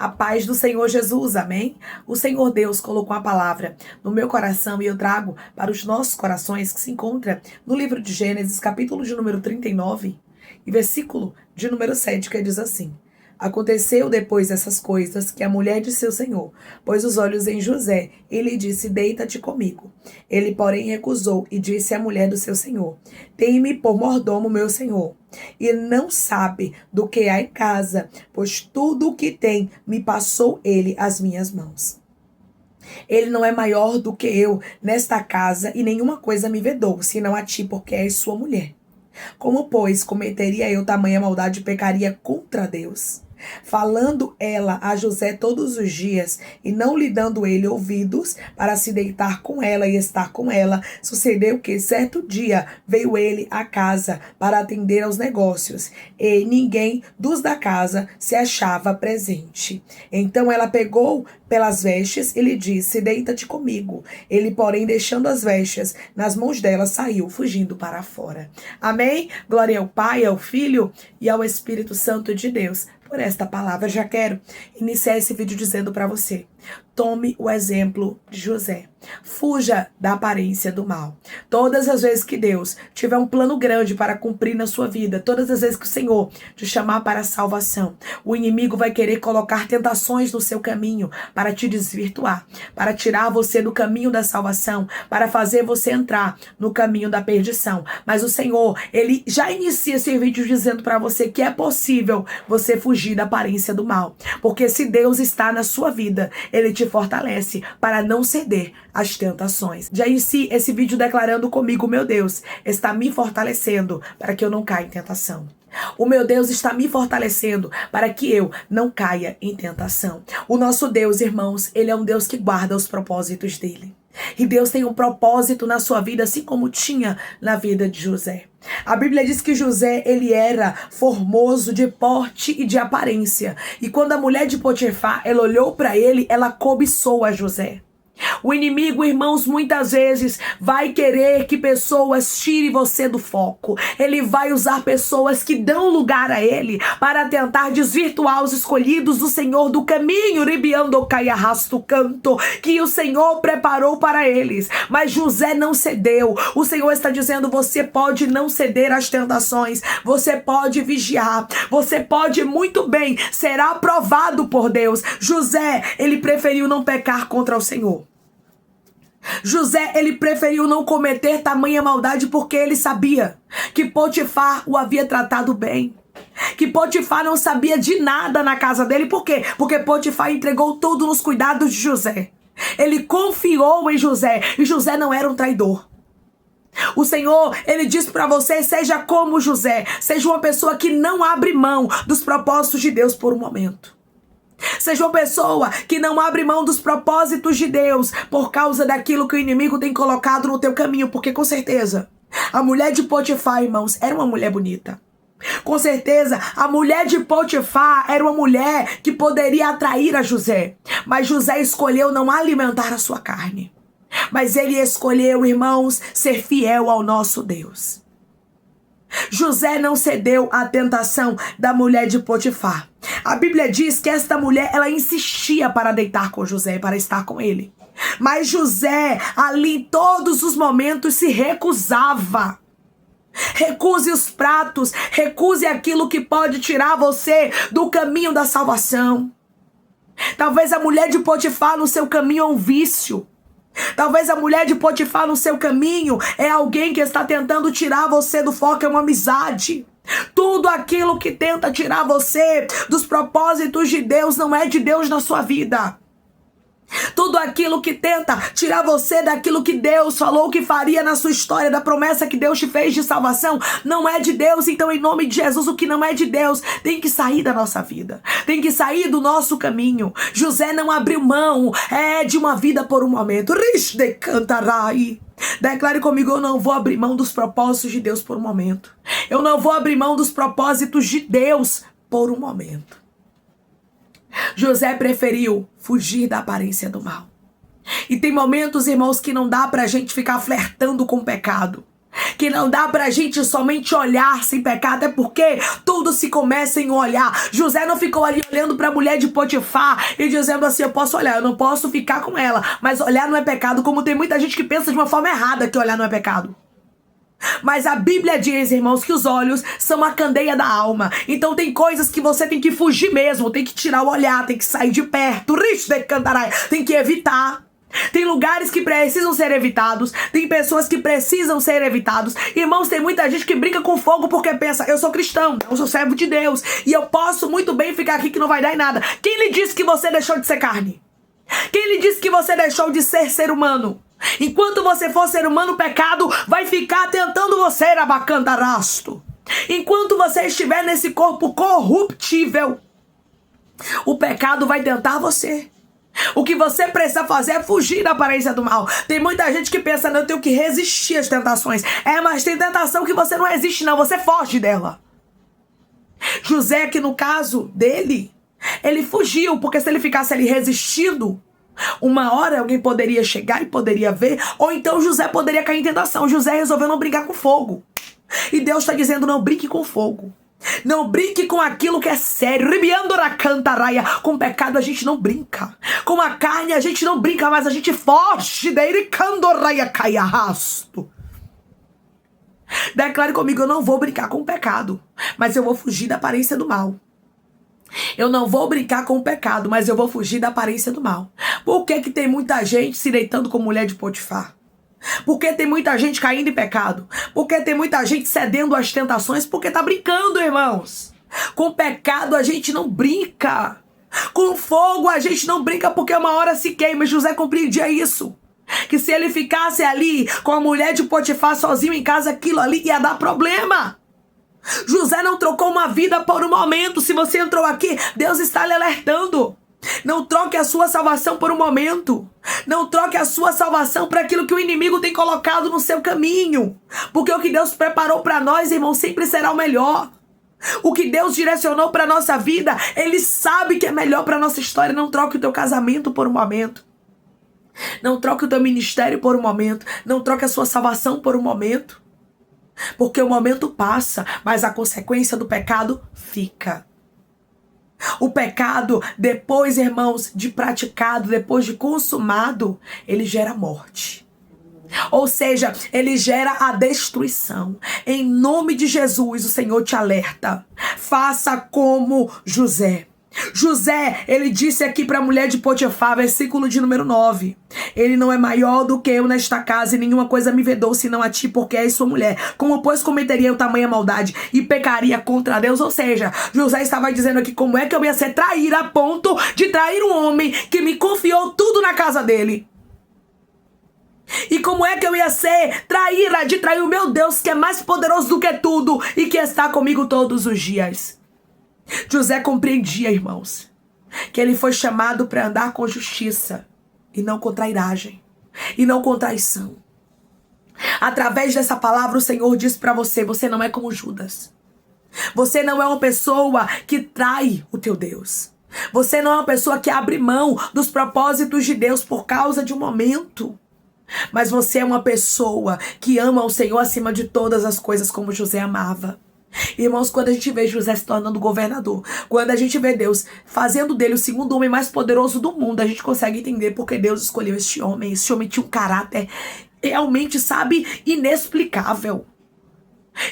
A paz do Senhor Jesus, amém? O Senhor Deus colocou a palavra no meu coração e eu trago para os nossos corações, que se encontra no livro de Gênesis, capítulo de número 39, e versículo de número 7, que diz assim: Aconteceu depois dessas coisas que a mulher de seu senhor pôs os olhos em José e lhe disse: Deita-te comigo. Ele, porém, recusou e disse à mulher do seu senhor: Tem-me por mordomo meu senhor, e não sabe do que há em casa, pois tudo o que tem me passou ele às minhas mãos. Ele não é maior do que eu nesta casa, e nenhuma coisa me vedou, senão a ti, porque és sua mulher. Como, pois, cometeria eu tamanha maldade e pecaria contra Deus? Falando ela a José todos os dias, e não lhe dando ele ouvidos para se deitar com ela e estar com ela, sucedeu que certo dia veio ele à casa para atender aos negócios, e ninguém dos da casa se achava presente. Então ela pegou pelas vestes e lhe disse: Deita-te comigo. Ele, porém, deixando as vestes nas mãos dela, saiu, fugindo para fora. Amém? Glória ao Pai, ao Filho e ao Espírito Santo de Deus. Por esta palavra, já quero iniciar esse vídeo dizendo para você: tome o exemplo de José. Fuja da aparência do mal. Todas as vezes que Deus tiver um plano grande para cumprir na sua vida, todas as vezes que o Senhor te chamar para a salvação, o inimigo vai querer colocar tentações no seu caminho para te desvirtuar, para tirar você do caminho da salvação, para fazer você entrar no caminho da perdição. Mas o Senhor, Ele já inicia esse vídeo dizendo para você que é possível você fugir da aparência do mal. Porque se Deus está na sua vida, Ele te fortalece para não ceder às tentações. Já inicie esse vídeo declarando comigo: meu Deus está me fortalecendo para que eu não caia em tentação. O meu Deus está me fortalecendo para que eu não caia em tentação. O nosso Deus, irmãos, Ele é um Deus que guarda os propósitos dele. E Deus tem um propósito na sua vida, assim como tinha na vida de José. A Bíblia diz que José, ele era formoso de porte e de aparência. E quando a mulher de Potifar, ela olhou para ele, ela cobiçou a José. O inimigo, irmãos, muitas vezes vai querer que pessoas tirem você do foco. Ele vai usar pessoas que dão lugar a ele para tentar desvirtuar os escolhidos do Senhor do caminho, ribiando cai arrasto canto, que o Senhor preparou para eles. Mas José não cedeu. O Senhor está dizendo: você pode não ceder às tentações, você pode vigiar, você pode muito bem ser aprovado por Deus. José, ele preferiu não pecar contra o Senhor. José, ele preferiu não cometer tamanha maldade porque ele sabia que Potifar o havia tratado bem. Que Potifar não sabia de nada na casa dele. Por quê? Porque Potifar entregou tudo nos cuidados de José. Ele confiou em José e José não era um traidor. O Senhor, Ele diz para você: seja como José. Seja uma pessoa que não abre mão dos propósitos de Deus por um momento. Seja uma pessoa que não abre mão dos propósitos de Deus por causa daquilo que o inimigo tem colocado no teu caminho. Porque com certeza a mulher de Potifar, irmãos, era uma mulher bonita. Com certeza a mulher de Potifar era uma mulher que poderia atrair a José. Mas José escolheu não alimentar a sua carne. Mas ele escolheu, irmãos, ser fiel ao nosso Deus. José não cedeu à tentação da mulher de Potifar. A Bíblia diz que esta mulher, ela insistia para deitar com José, para estar com ele. Mas José, ali em todos os momentos, se recusava. Recuse os pratos, recuse aquilo que pode tirar você do caminho da salvação. Talvez a mulher de Potifar no seu caminho é um vício. Talvez a mulher de Potifar no seu caminho é alguém que está tentando tirar você do foco, é uma amizade. Tudo aquilo que tenta tirar você dos propósitos de Deus não é de Deus na sua vida. Tudo aquilo que tenta tirar você daquilo que Deus falou que faria na sua história, da promessa que Deus te fez de salvação, não é de Deus. Então, em nome de Jesus, o que não é de Deus tem que sair da nossa vida, tem que sair do nosso caminho. José não abriu mão de uma vida por um momento. Declare comigo: eu não vou abrir mão dos propósitos de Deus por um momento. Eu não vou abrir mão dos propósitos de Deus por um momento. José preferiu fugir da aparência do mal. E tem momentos, irmãos, que não dá pra gente ficar flertando com o pecado. que não dá pra gente somente olhar sem pecar, até porque tudo se começa em olhar. José não ficou ali olhando pra mulher de Potifar e dizendo assim, eu posso olhar, eu não posso ficar com ela, mas olhar não é pecado, como tem muita gente que pensa de uma forma errada que olhar não é pecado. Mas a Bíblia diz, irmãos, que os olhos são a candeia da alma. Então tem coisas que você tem que fugir mesmo, tem que tirar o olhar, tem que sair de perto, tem que evitar. Tem lugares que precisam ser evitados, tem pessoas que precisam ser evitados. Irmãos, tem muita gente que brinca com fogo porque pensa, eu sou cristão, eu sou servo de Deus e eu posso muito bem ficar aqui que não vai dar em nada. Quem lhe disse que você deixou de ser carne? Quem lhe disse que você deixou de ser humano? Enquanto você for ser humano, o pecado vai ficar tentando você, abacantarasto. Enquanto você estiver nesse corpo corruptível, o pecado vai tentar você. O que você precisa fazer é fugir da aparência do mal. Tem muita gente que pensa, não, eu tenho que resistir às tentações. Mas tem tentação que você não resiste, não, você foge dela. José, que no caso dele, ele fugiu, porque se ele ficasse ali resistindo, uma hora alguém poderia chegar e poderia ver, ou então José poderia cair em tentação. José resolveu não brincar com fogo. E Deus está dizendo, não brinque com fogo. Não brinque com aquilo que é sério. Com pecado a gente não brinca. Com a carne a gente não brinca, mas a gente foge. Declare comigo, eu não vou brincar com o pecado, mas eu vou fugir da aparência do mal. Eu não vou brincar com o pecado, mas eu vou fugir da aparência do mal. Por que tem muita gente se deitando com mulher de Potifar? Por que tem muita gente caindo em pecado? Por que tem muita gente cedendo às tentações? Porque tá brincando, irmãos. Com pecado a gente não brinca. Com fogo a gente não brinca, porque uma hora se queima. José compreendia isso. Que se ele ficasse ali com a mulher de Potifar sozinho em casa, aquilo ali ia dar problema. José não trocou uma vida por um momento. Se você entrou aqui, Deus está lhe alertando. Não troque a sua salvação por um momento. Não troque a sua salvação por aquilo que o inimigo tem colocado no seu caminho. Porque o que Deus preparou para nós, irmão, sempre será o melhor. O que Deus direcionou para nossa vida, Ele sabe que é melhor para nossa história. Não troque o teu casamento por um momento. Não troque o teu ministério por um momento. Não troque a sua salvação por um momento. Porque o momento passa, mas a consequência do pecado fica. O pecado, depois, irmãos, de praticado, depois de consumado, ele gera morte. Ou seja, ele gera a destruição. Em nome de Jesus, o Senhor te alerta. Faça como José. José, ele disse aqui para a mulher de Potifar, versículo de número 9. Ele não é maior do que eu nesta casa, e nenhuma coisa me vedou senão a ti, porque és sua mulher. Como, pois, cometeria eu tamanha maldade e pecaria contra Deus? Ou seja, José estava dizendo aqui, como é que eu ia ser traíra a ponto de trair um homem que me confiou tudo na casa dele? E como é que eu ia ser traíra de trair o meu Deus, que é mais poderoso do que tudo e que está comigo todos os dias? José compreendia, irmãos, que ele foi chamado para andar com justiça e não com trairagem e não com traição. Através dessa palavra o Senhor diz para você, você não é como Judas. Você não é uma pessoa que trai o teu Deus. Você não é uma pessoa que abre mão dos propósitos de Deus por causa de um momento. Mas você é uma pessoa que ama o Senhor acima de todas as coisas, como José amava. Irmãos, quando a gente vê José se tornando governador, quando a gente vê Deus fazendo dele o segundo homem mais poderoso do mundo, a gente consegue entender porque Deus escolheu este homem. Esse homem tinha um caráter realmente, sabe, inexplicável.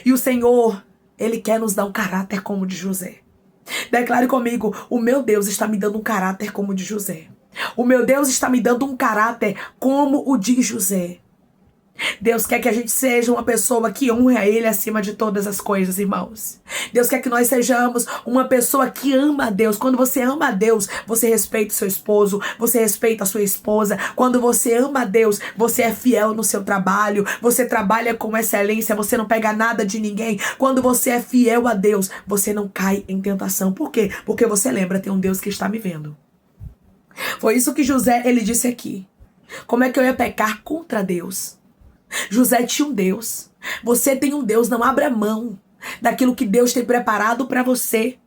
E o Senhor, Ele quer nos dar um caráter como o de José. Declare comigo, o meu Deus está me dando um caráter como o de José. O meu Deus está me dando um caráter como o de José. Deus quer que a gente seja uma pessoa que honre a Ele acima de todas as coisas, irmãos. Deus quer que nós sejamos uma pessoa que ama a Deus. Quando você ama a Deus, você respeita o seu esposo, você respeita a sua esposa. Quando você ama a Deus, você é fiel no seu trabalho, você trabalha com excelência, você não pega nada de ninguém. Quando você é fiel a Deus, você não cai em tentação. Por quê? Porque você lembra, tem um Deus que está me vendo. Foi isso que José, ele disse aqui. Como é que eu ia pecar contra Deus? José tinha um Deus. Você tem um Deus, não abra mão daquilo que Deus tem preparado para você.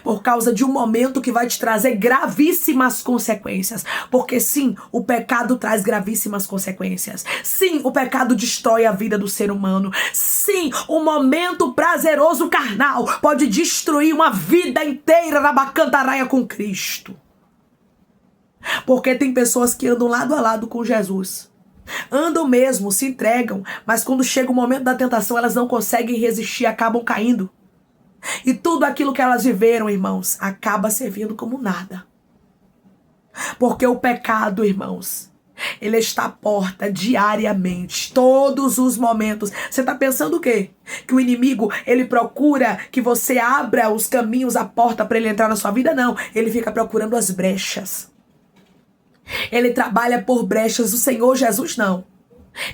Por causa de um momento que vai te trazer gravíssimas consequências. Porque sim, o pecado traz gravíssimas consequências. Sim, o pecado destrói a vida do ser humano. Sim, um momento prazeroso carnal pode destruir uma vida inteira na bacantaraia com Cristo. Porque tem pessoas que andam lado a lado com Jesus. Andam mesmo, se entregam, mas quando chega o momento da tentação, elas não conseguem resistir, acabam caindo. E tudo aquilo que elas viveram, irmãos, acaba servindo como nada. Porque o pecado, irmãos, ele está à porta diariamente, todos os momentos. Você está pensando o quê? Que o inimigo, ele procura que você abra os caminhos, a porta para ele entrar na sua vida? Não, ele fica procurando as brechas. Ele trabalha por brechas. O Senhor Jesus não.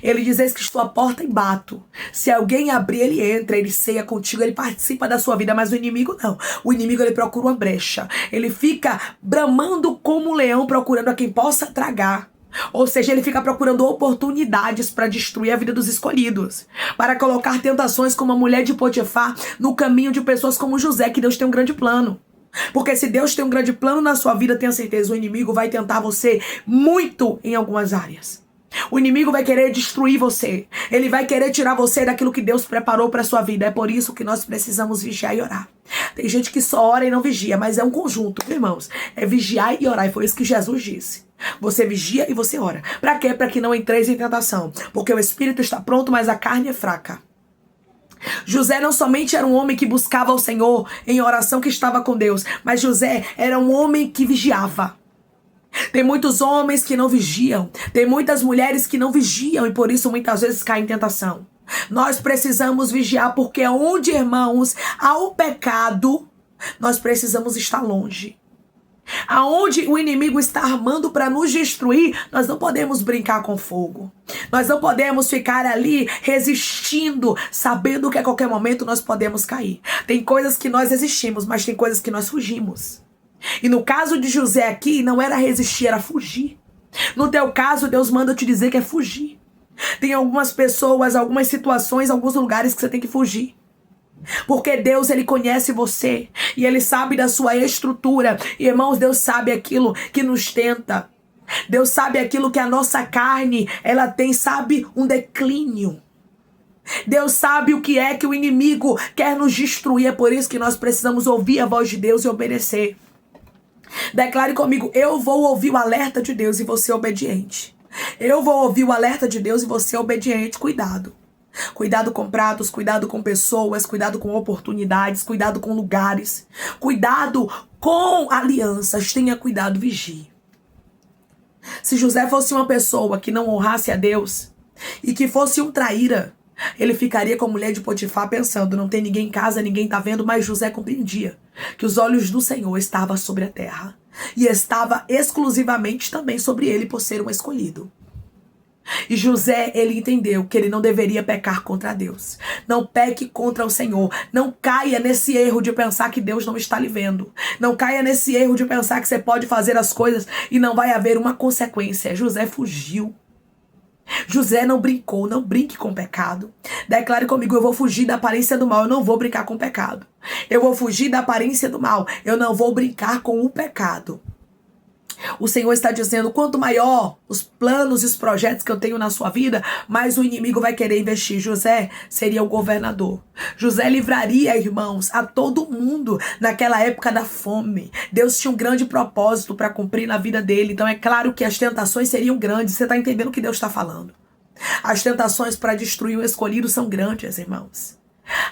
Ele diz: eis que estou à porta e bato. Se alguém abrir, ele entra, ele ceia contigo, ele participa da sua vida. Mas o inimigo não. O inimigo, ele procura uma brecha. Ele fica bramando como um leão, procurando a quem possa tragar. Ou seja, ele fica procurando oportunidades para destruir a vida dos escolhidos, para colocar tentações como a mulher de Potifar no caminho de pessoas como José, que Deus tem um grande plano. Porque se Deus tem um grande plano na sua vida, tenha certeza, o inimigo vai tentar você muito em algumas áreas. O inimigo vai querer destruir você. Ele vai querer tirar você daquilo que Deus preparou para sua vida. É por isso que nós precisamos vigiar e orar. Tem gente que só ora e não vigia, mas é um conjunto, irmãos. É vigiar e orar, e foi isso que Jesus disse. Você vigia e você ora. Para quê? Para que não entreis em tentação. Porque o espírito está pronto, mas a carne é fraca. José não somente era um homem que buscava o Senhor em oração, que estava com Deus, mas José era um homem que vigiava. Tem muitos homens que não vigiam, tem muitas mulheres que não vigiam e por isso muitas vezes caem em tentação. Nós precisamos vigiar, porque onde, irmãos, há o pecado, nós precisamos estar longe. Aonde o inimigo está armando para nos destruir, nós não podemos brincar com fogo. Nós não podemos ficar ali resistindo, sabendo que a qualquer momento nós podemos cair. Tem coisas que nós resistimos, mas tem coisas que nós fugimos. E no caso de José aqui, não era resistir, era fugir. No teu caso, Deus manda te dizer que é fugir. Tem algumas pessoas, algumas situações, alguns lugares que você tem que fugir. Porque Deus, ele conhece você e ele sabe da sua estrutura. E, irmãos, Deus sabe aquilo que nos tenta. Deus sabe aquilo que a nossa carne, ela tem, sabe, um declínio. Deus sabe o que é que o inimigo quer nos destruir. É por isso que nós precisamos ouvir a voz de Deus e obedecer. Declare comigo: eu vou ouvir o alerta de Deus e vou ser obediente. Eu vou ouvir o alerta de Deus e vou ser obediente. Cuidado. Cuidado com pratos, cuidado com pessoas, cuidado com oportunidades, cuidado com lugares, cuidado com alianças, tenha cuidado, vigie. Se José fosse uma pessoa que não honrasse a Deus e que fosse um traíra, ele ficaria com a mulher de Potifar pensando: não tem ninguém em casa, ninguém está vendo. Mas José compreendia que os olhos do Senhor estavam sobre a terra e estava exclusivamente também sobre ele por ser um escolhido. E José, ele entendeu que ele não deveria pecar contra Deus. Não peque contra o Senhor. Não caia nesse erro de pensar que Deus não está lhe vendo. Não caia nesse erro de pensar que você pode fazer as coisas e não vai haver uma consequência. José fugiu. José não brincou. Não brinque com o pecado. Declare comigo: eu vou fugir da aparência do mal. Eu não vou brincar com o pecado. Eu vou fugir da aparência do mal. Eu não vou brincar com o pecado. O Senhor está dizendo: quanto maior os planos e os projetos que eu tenho na sua vida, mais o inimigo vai querer investir. José seria o governador. José livraria, irmãos, a todo mundo naquela época da fome. Deus tinha um grande propósito para cumprir na vida dele. Então é claro que as tentações seriam grandes. Você está entendendo o que Deus está falando? As tentações para destruir o escolhido são grandes, irmãos.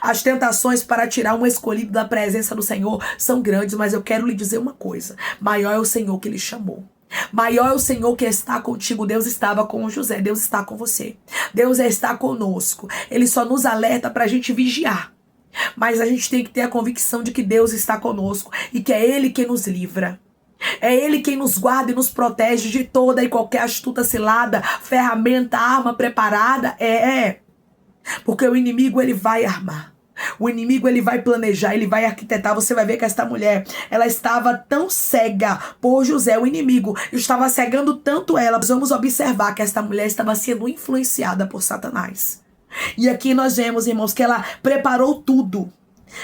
As tentações para tirar um escolhido da presença do Senhor são grandes, mas eu quero lhe dizer uma coisa: maior é o Senhor que lhe chamou. Maior é o Senhor que está contigo. Deus estava com José, Deus está com você. Deus está conosco. Ele só nos alerta para a gente vigiar. Mas a gente tem que ter a convicção de que Deus está conosco e que é Ele quem nos livra. É Ele quem nos guarda e nos protege de toda e qualquer astuta cilada, ferramenta, arma preparada. Porque o inimigo, ele vai armar. O inimigo, ele vai planejar, ele vai arquitetar. Você vai ver que esta mulher, ela estava tão cega por José. O inimigo estava cegando tanto ela. Vamos observar que esta mulher estava sendo influenciada por Satanás. E aqui nós vemos, irmãos, que ela preparou tudo.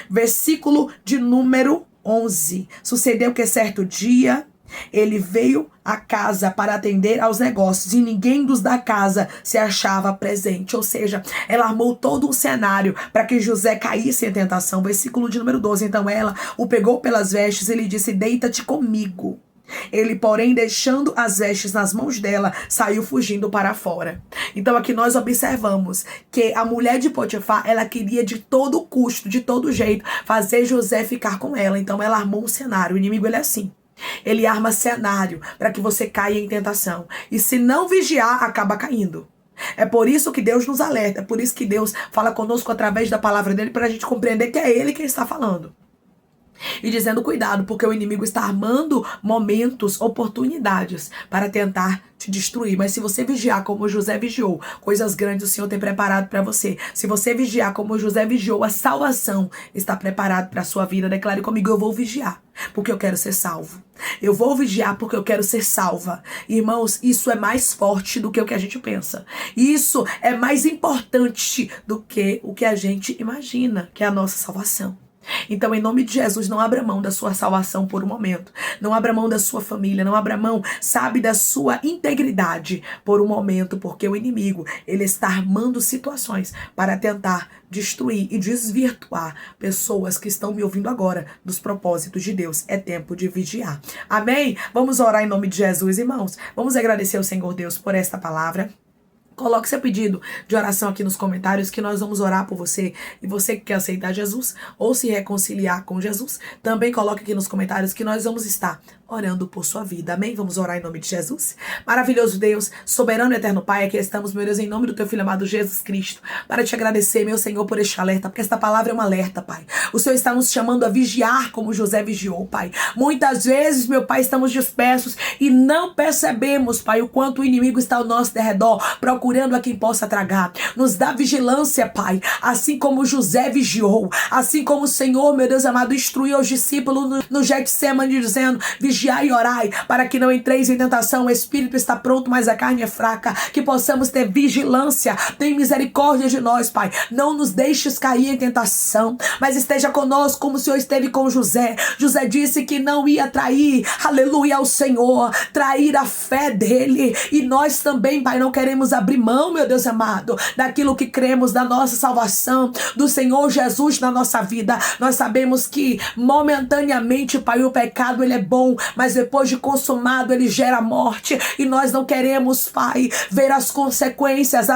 Versículo de número 11. Sucedeu que certo dia ele veio à casa para atender aos negócios e ninguém dos da casa se achava presente. Ou seja, ela armou todo um cenário para que José caísse em tentação. Versículo de número 12. Então ela o pegou pelas vestes e lhe disse: deita-te comigo. Ele, porém, deixando as vestes nas mãos dela, saiu fugindo para fora. Então aqui nós observamos que a mulher de Potifar, ela queria de todo custo, de todo jeito, fazer José ficar com ela. Então ela armou um cenário. O inimigo, ele é assim. Ele arma cenário para que você caia em tentação. E se não vigiar, acaba caindo. É por isso que Deus nos alerta. É por isso que Deus fala conosco através da palavra dele, para a gente compreender que é ele quem está falando. E dizendo: cuidado, porque o inimigo está armando momentos, oportunidades para tentar te destruir. Mas se você vigiar como José vigiou, coisas grandes o Senhor tem preparado para você. Se você vigiar como José vigiou, a salvação está preparada para a sua vida. Declare comigo: eu vou vigiar, porque eu quero ser salvo. Eu vou vigiar porque eu quero ser salva. Irmãos, isso é mais forte do que o que a gente pensa. Isso é mais importante do que o que a gente imagina, que é a nossa salvação. Então, em nome de Jesus, não abra mão da sua salvação por um momento. Não abra mão da sua família. Não abra mão, sabe, da sua integridade por um momento. Porque o inimigo, ele está armando situações para tentar destruir e desvirtuar pessoas que estão me ouvindo agora dos propósitos de Deus. É tempo de vigiar. Amém? Vamos orar em nome de Jesus, irmãos. Vamos agradecer ao Senhor Deus por esta palavra. Coloque seu pedido de oração aqui nos comentários, que nós vamos orar por você. E você que quer aceitar Jesus ou se reconciliar com Jesus, também coloque aqui nos comentários que nós vamos estar orando por sua vida. Amém? Vamos orar em nome de Jesus. Maravilhoso Deus, soberano e eterno Pai, aqui estamos, meu Deus, em nome do teu Filho amado Jesus Cristo, para te agradecer, meu Senhor, por este alerta, porque esta palavra é um alerta, Pai. O Senhor está nos chamando a vigiar como José vigiou, Pai. Muitas vezes, meu Pai, estamos dispersos e não percebemos, Pai, o quanto o inimigo está ao nosso derredor, procurando a quem possa tragar. Nos dá vigilância, Pai, assim como José vigiou, assim como o Senhor, meu Deus amado, instruiu os discípulos no Getsemane, dizendo: vigiai e orai, para que não entreis em tentação. O espírito está pronto, mas a carne é fraca. Que possamos ter vigilância. Tem misericórdia de nós, Pai. Não nos deixes cair em tentação, mas esteja conosco como o Senhor esteve com José. José disse que não ia trair, aleluia, ao Senhor, trair a fé dele. E nós também, Pai, não queremos abrir mão, meu Deus amado, daquilo que cremos, da nossa salvação, do Senhor Jesus na nossa vida. Nós sabemos que momentaneamente, Pai, o pecado, ele é bom, mas depois de consumado, ele gera morte. E nós não queremos, Pai, ver as consequências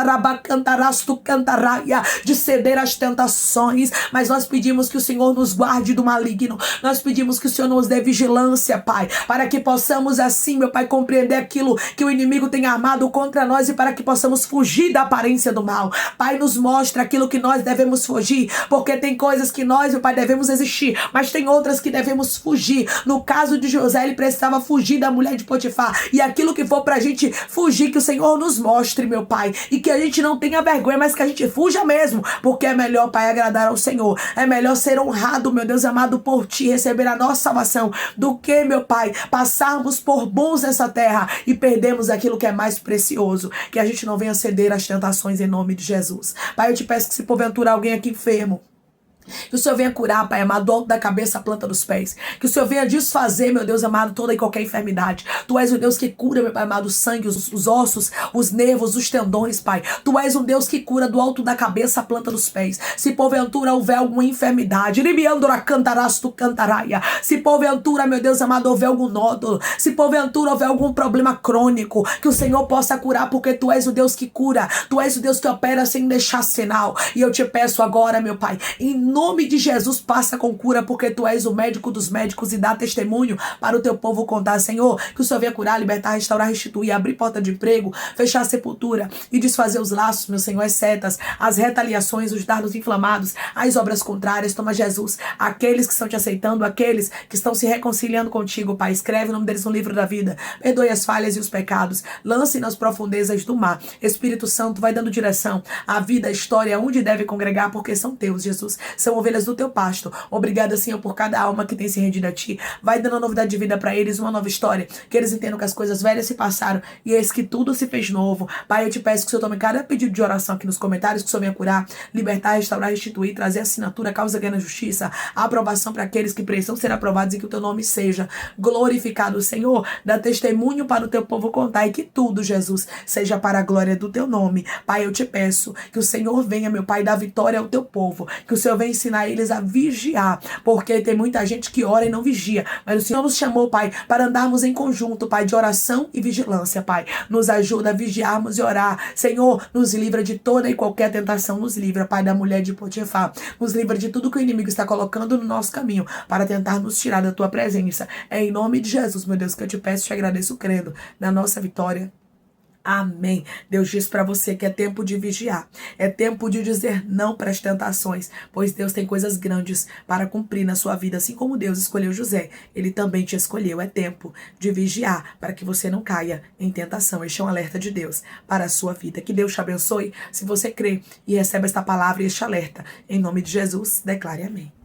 de ceder às tentações, mas nós pedimos que o Senhor nos guarde do maligno. Nós pedimos que o Senhor nos dê vigilância, Pai, para que possamos assim, meu Pai, compreender aquilo que o inimigo tem armado contra nós e para que possamos fugir da aparência do mal. Pai, nos mostra aquilo que nós devemos fugir, porque tem coisas que nós, meu Pai, devemos existir, mas tem outras que devemos fugir. No caso de José, ele precisava fugir da mulher de Potifar, e aquilo que for pra gente fugir, que o Senhor nos mostre, meu Pai, e que a gente não tenha vergonha, mas que a gente fuja mesmo, porque é melhor, Pai, agradar ao Senhor. É melhor ser honrado, meu Deus amado, por Ti, receber a nossa salvação, do que, meu Pai, passarmos por bons nessa terra e perdermos aquilo que é mais precioso. Que a gente não venha ceder às tentações em nome de Jesus. Pai, eu te peço que, se porventura alguém aqui enfermo, que o Senhor venha curar, Pai amado, do alto da cabeça à planta dos pés. Que o Senhor venha desfazer, meu Deus amado, toda e qualquer enfermidade. Tu és o Deus que cura, meu Pai amado, o sangue, os ossos, os nervos, os tendões, Pai. Tu és um Deus que cura do alto da cabeça à planta dos pés. Se porventura houver alguma enfermidade, se porventura, meu Deus amado, houver algum nódulo, se porventura houver algum problema crônico, que o Senhor possa curar, porque Tu és o Deus que cura. Tu és o Deus que opera sem deixar sinal. E eu te peço agora, meu Pai, em nome de Jesus, passa com cura, porque Tu és o médico dos médicos e dá testemunho para o Teu povo contar, Senhor. Que o Senhor venha curar, libertar, restaurar, restituir, abrir porta de emprego, fechar a sepultura e desfazer os laços, meu Senhor, as setas, as retaliações, os dardos inflamados, as obras contrárias. Toma, Jesus, aqueles que estão Te aceitando, aqueles que estão se reconciliando contigo, Pai, escreve o nome deles no livro da vida. Perdoe as falhas e os pecados, lance nas profundezas do mar. Espírito Santo, vai dando direção à vida, à história, onde deve congregar, porque são Teus, Jesus. são ovelhas do teu pasto. Obrigada, Senhor, por cada alma que tem se rendido a ti. Vai dando uma novidade de vida para eles, uma nova história, que eles entendam que as coisas velhas se passaram e eis que tudo se fez novo. Pai, eu te peço que o Senhor tome cada pedido de oração aqui nos comentários, que o Senhor venha curar, libertar, restaurar, restituir, trazer assinatura, causa, ganha, justiça, a aprovação para aqueles que precisam ser aprovados e que o teu nome seja glorificado, Senhor. Dá testemunho para o teu povo contar e que tudo, Jesus, seja para a glória do teu nome. Pai, eu te peço que o Senhor venha, meu Pai, dar vitória ao teu povo, que o Senhor venha ensinar eles a vigiar, porque tem muita gente que ora e não vigia, mas o Senhor nos chamou, Pai, para andarmos em conjunto, Pai, de oração e vigilância, Pai. Nos ajuda a vigiarmos e orar. Senhor, nos livra de toda e qualquer tentação, nos livra, Pai, da mulher de Potifar, nos livra de tudo que o inimigo está colocando no nosso caminho, para tentar nos tirar da tua presença. É em nome de Jesus, meu Deus, que eu te peço e te agradeço, crendo na nossa vitória. Amém. Deus diz para você que é tempo de vigiar. É tempo de dizer não para as tentações, pois Deus tem coisas grandes para cumprir na sua vida, assim como Deus escolheu José. Ele também te escolheu. É tempo de vigiar para que você não caia em tentação. Este é um alerta de Deus para a sua vida. Que Deus te abençoe. Se você crê e recebe esta palavra e este alerta, em nome de Jesus, declare amém.